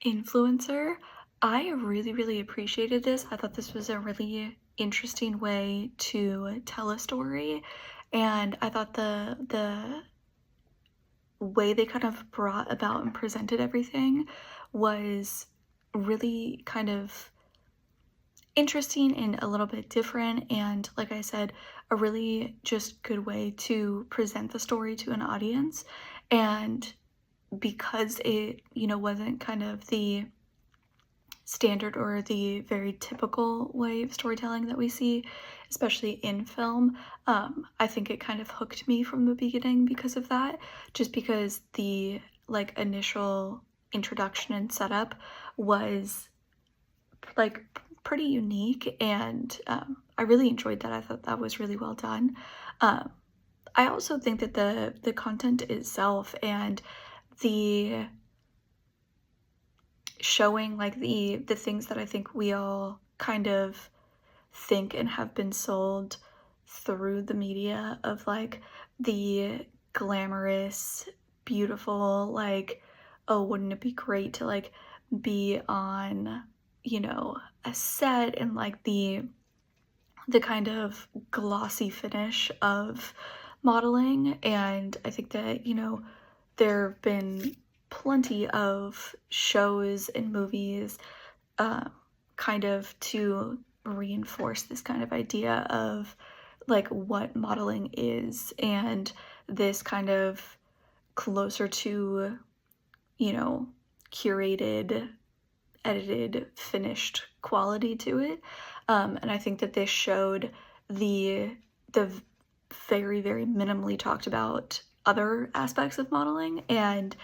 Influencer. I really appreciated this. I thought this was a really interesting way to tell a story, and I thought the way they kind of brought about and presented everything was really kind of interesting and a little bit different, and like I said, a really just good way to present the story to an audience. And because it, wasn't kind of the standard or the very typical way of storytelling that we see, especially in film. I think it kind of hooked me from the beginning because of that, just because the like initial introduction and setup was like pretty unique, and I really enjoyed that. I thought that was really well done. Um, I also think that the content itself and the showing like the things that I think we all kind of think and have been sold through the media of like the glamorous, beautiful, like, oh, wouldn't it be great to like be on, a set, and like the kind of glossy finish of modeling. And I think that, there have been plenty of shows and movies uh, kind of to reinforce this kind of idea of like what modeling is, and this kind of closer to, you know, curated, edited, finished quality to it. And I think that this showed the very minimally talked about other aspects of modeling, and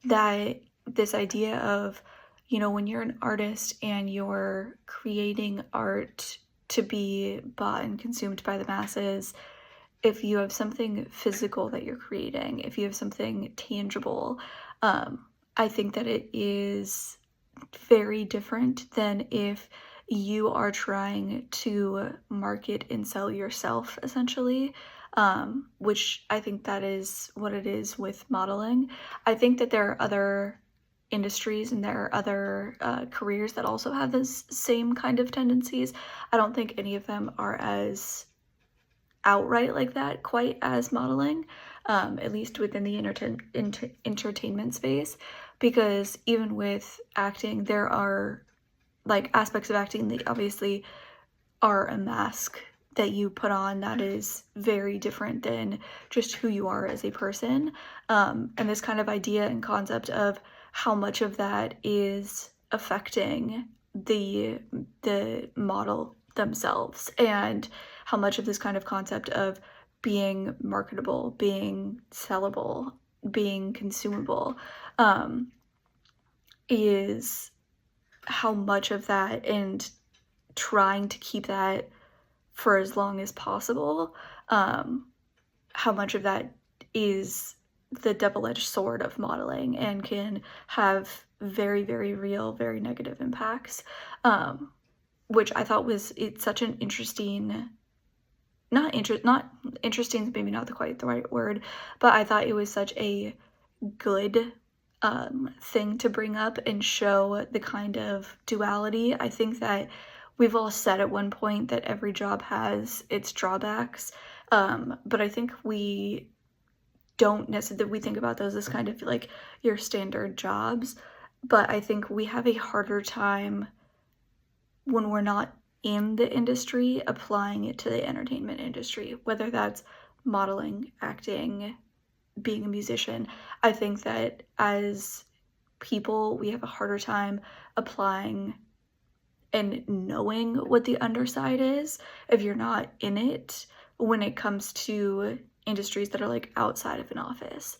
that this idea of, when you're an artist and you're creating art to be bought and consumed by the masses, if you have something physical that you're creating, if you have something tangible, I think that it is very different than if you are trying to market and sell yourself, essentially, which I think that is what it is with modeling. I think that there are other industries and there are other careers that also have this same kind of tendencies. I don't think any of them are as outright like that quite as modeling, at least within the entertainment space, because even with acting, there are like aspects of acting that obviously are a mask that you put on that is very different than just who you are as a person. And this kind of idea and concept of how much of that is affecting the model themselves, and how much of this kind of concept of being marketable, being sellable, being consumable, is how much of that, and trying to keep that for as long as possible, how much of that is the double-edged sword of modeling and can have very real, very negative impacts, which I thought it's such an interesting, not interesting, maybe not quite the right word, but I thought it was such a good thing to bring up and show the kind of duality. I think that we've all said at one point that every job has its drawbacks, but I think we don't necessarily, we think about those as kind of like your standard jobs, but I think we have a harder time when we're not in the industry applying it to the entertainment industry, whether that's modeling, acting, being a musician. I think that as people, we have a harder time applying and knowing what the underside is if you're not in it, when it comes to industries that are like outside of an office.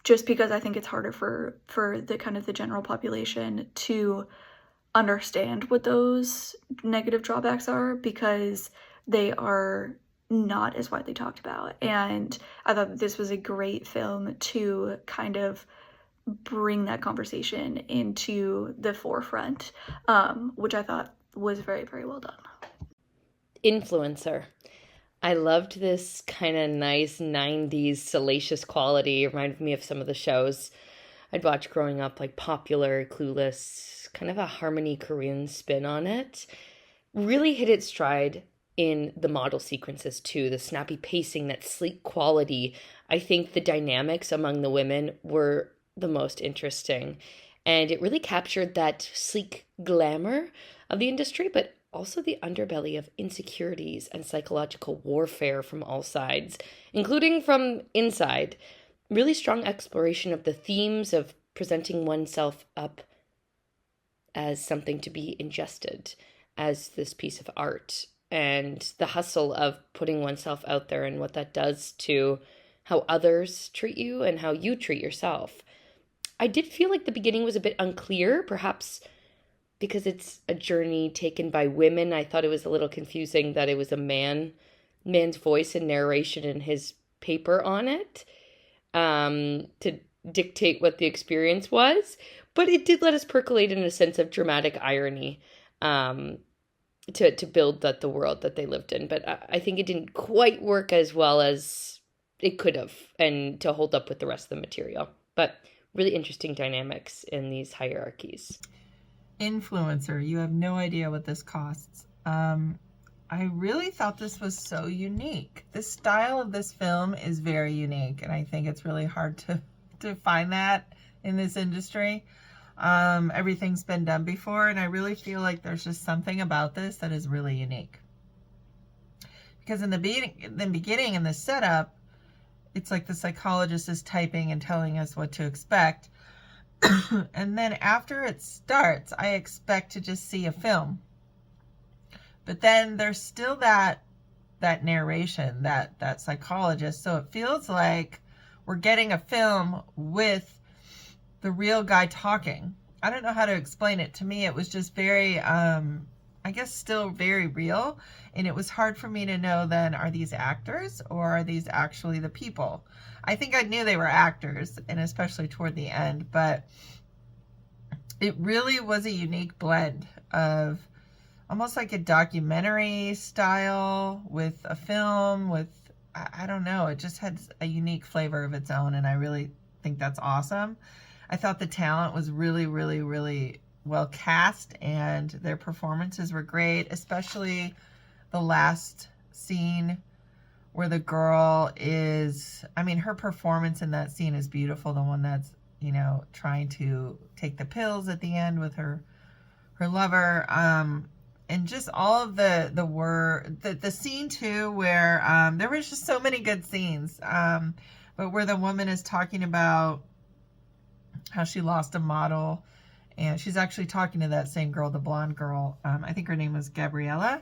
Just because I think it's harder for the kind of the general population to understand what those negative drawbacks are, because they are not as widely talked about. And I thought this was a great film to kind of bring that conversation into the forefront, which I thought was very, very well done. Influencer. I loved this kind of nice 90s salacious quality. It reminded me of some of the shows I'd watched growing up, like Popular, Clueless, kind of a Harmony Korine spin on it. Really hit its stride in the model sequences too, the snappy pacing, that sleek quality. I think the dynamics among the women were the most interesting. And it really captured that sleek glamour of the industry, but also the underbelly of insecurities and psychological warfare from all sides, including from inside. Really strong exploration of the themes of presenting oneself up as something to be ingested, as this piece of art, and the hustle of putting oneself out there and what that does to how others treat you and how you treat yourself. I did feel like the beginning was a bit unclear, perhaps because it's a journey taken by women. I thought it was a little confusing that it was a man's voice and narration and his paper on it, to dictate what the experience was. But it did let us percolate in a sense of dramatic irony, to build the world that they lived in. But I think it didn't quite work as well as it could have, and to hold up with the rest of the material. But really interesting dynamics in these hierarchies. Influencer, you have no idea what this costs. I really thought this was so unique. The style of this film is very unique, and I think it's really hard to find that in this industry. Everything's been done before, and I really feel like there's just something about this that is really unique. Because in the beginning, in the setup, it's like the psychologist is typing and telling us what to expect. And then after it starts, I expect to just see a film. But then there's still that narration, that psychologist. So it feels like we're getting a film with the real guy talking. I don't know how to explain it. To me, it was just very, I guess still very real. And it was hard for me to know then, are these actors or are these actually the people? I think I knew they were actors, and especially toward the end, but it really was a unique blend of almost like a documentary style with a film with, I don't know, it just had a unique flavor of its own, and I really think that's awesome. I thought the talent was really, really, really well cast, and their performances were great, especially the last scene where the girl is, I mean, her performance in that scene is beautiful. The one that's, you know, trying to take the pills at the end with her lover. And just all of the scene too, where there was just so many good scenes. But where the woman is talking about how she lost a model, and she's actually talking to that same girl, the blonde girl. I think her name was Gabriella,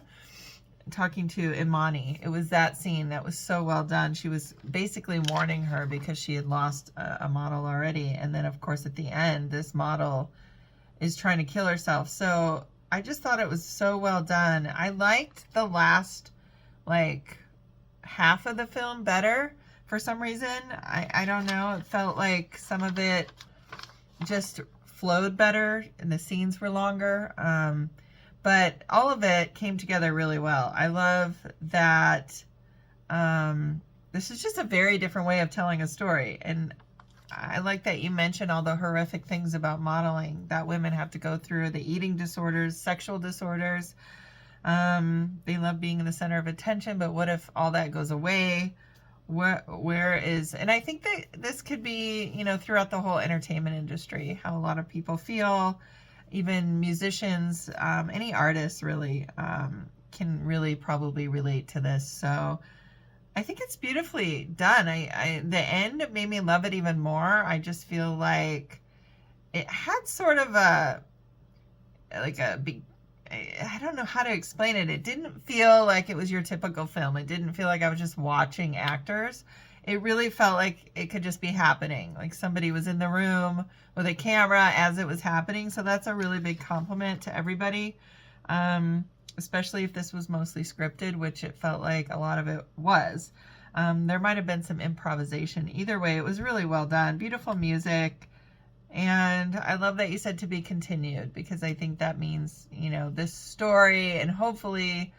talking to Imani. It was that scene that was so well done. She was basically warning her because she had lost a model already. And then of course at the end, this model is trying to kill herself. So I just thought it was so well done. I liked the last like half of the film better for some reason. I don't know. It felt like some of it just flowed better and the scenes were longer. But all of it came together really well. I love that this is just a very different way of telling a story. And I like that you mentioned all the horrific things about modeling that women have to go through, the eating disorders, sexual disorders. They love being in the center of attention, but what if all that goes away? Where is, and I think that this could be, you know, throughout the whole entertainment industry, how a lot of people feel. Even musicians, any artists really can really probably relate to this. So I think it's beautifully done. The end made me love it even more. I just feel like it had sort of a big, I don't know how to explain it. It didn't feel like it was your typical film. It didn't feel like I was just watching actors. It really felt like it could just be happening. Like somebody was in the room with a camera as it was happening. So that's a really big compliment to everybody. Especially if this was mostly scripted, which it felt like a lot of it was. There might have been some improvisation. Either way, it was really well done. Beautiful music. And I love that you said to be continued, because I think that means, this story and hopefully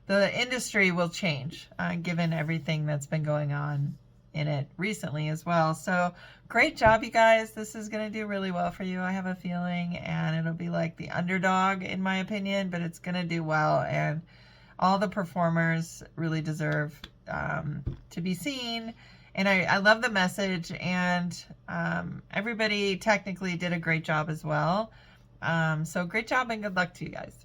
the industry will change, given everything that's been going on in it recently as well. So great job, you guys. This is going to do really well for you, I have a feeling, and it'll be like the underdog in my opinion, but it's going to do well, and all the performers really deserve to be seen. And I love the message, and everybody technically did a great job as well. So great job and good luck to you guys.